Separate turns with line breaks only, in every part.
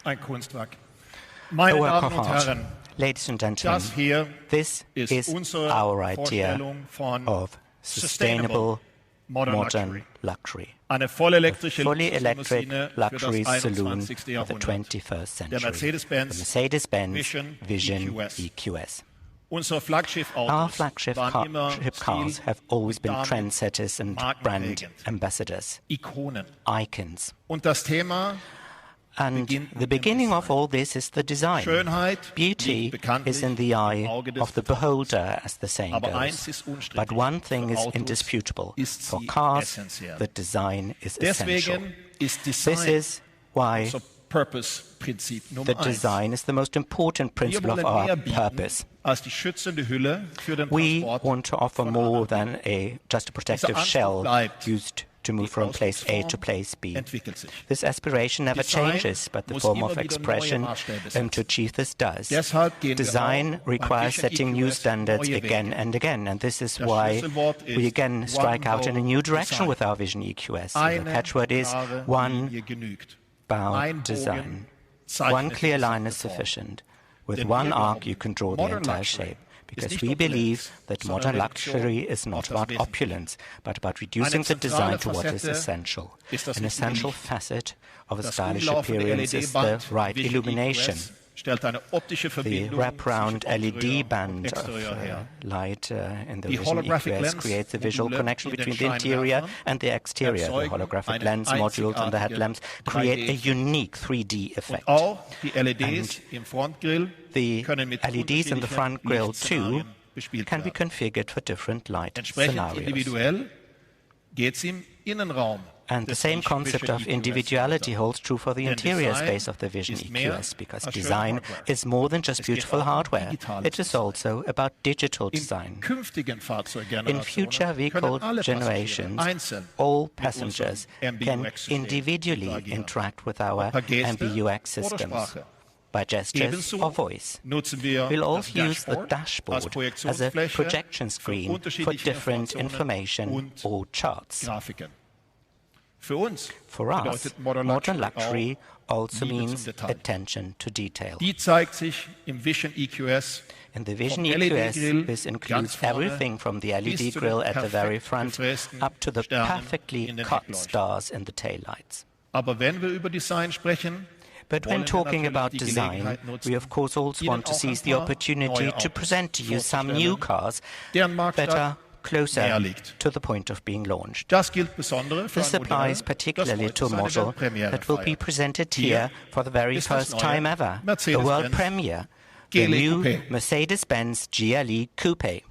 ein Kunstwerk. Meine Damen und Herren,
ladies and gentlemen, this is our idea of sustainable modern luxury.
Eine voll elektrische
fully electric luxury saloon for the 21st century. The Mercedes-Benz VISION EQS. Our flagship cars have always been trendsetters and brand ambassadors, icons. And the beginning of all this is the design. Beauty is in the eye of the beholder, as the saying goes. But one thing is indisputable. For cars, the design is essential. This is why the design is the most important principle of our purpose. We want to offer more than just a protective shell used to move from place A to place B. This aspiration never changes, but the form of expression to achieve this does. Design requires setting new standards again and again, and this is why we again strike out in a new direction with our Vision EQS. The catchword is one bound design. One clear line is sufficient. With one arc you can draw the entire shape. Because we believe that modern luxury is not about opulence, but about reducing the design to what is essential. An essential facet of a stylish appearance is the right illumination. The wraparound LED band of light in the Vision EQS creates a visual connection between the interior and the exterior. The holographic lens modules on the headlamps create a unique 3D effect. And the LEDs in the front grille, too, can be configured for different light scenarios. And the same concept of individuality holds true for the interior space of the Vision EQS, because design is more than just beautiful hardware. It is also about digital design. In future vehicle generations, all passengers can individually interact with our MBUX systems by gestures or voice. We'll also use the dashboard as a projection screen for different information or charts. For us, modern luxury also means attention to detail. In the Vision EQS, this includes everything from the LED grille at the very front up to the perfectly cut stars in the taillights. But when talking about design, we of course also want to seize the opportunity to present to you some new cars that are closer to the point of being launched. This applies particularly to a model that will be presented here for the very first time ever, a world premiere, the new Mercedes-Benz GLE Coupe.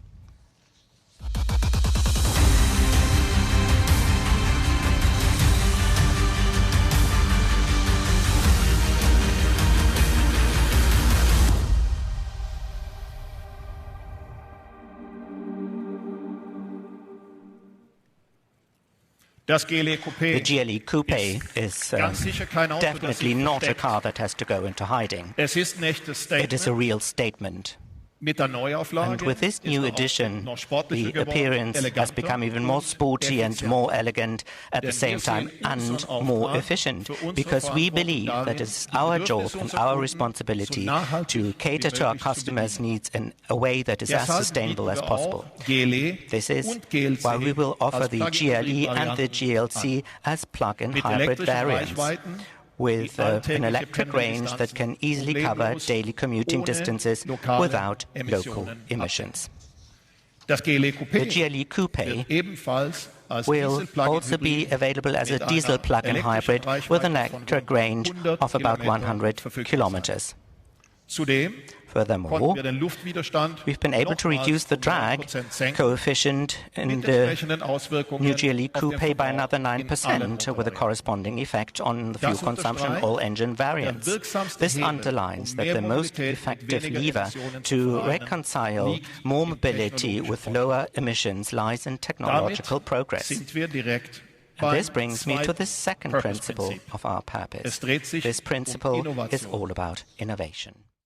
The GLE Coupe is definitely not a car that has to go into hiding. It is a real statement. And with this new edition, the appearance has become even more sporty and more elegant at the same time and more efficient, because we believe that it's our job and our responsibility to cater to our customers' needs in a way that is as sustainable as possible. This is why we will offer the GLE and the GLC as plug-in hybrid variants, with an electric range that can easily cover daily commuting distances without local emissions. The GLE Coupe will also be available as a diesel plug-in hybrid with an electric range of about 100 kilometers. Furthermore, we've been able to reduce the drag coefficient in the new GLE Coupe by another 9%, with a corresponding effect on the fuel consumption in all engine variants. This underlines that the most effective lever to reconcile more mobility with lower emissions lies in technological progress. And this brings me to the second principle of our purpose. This principle is all about innovation.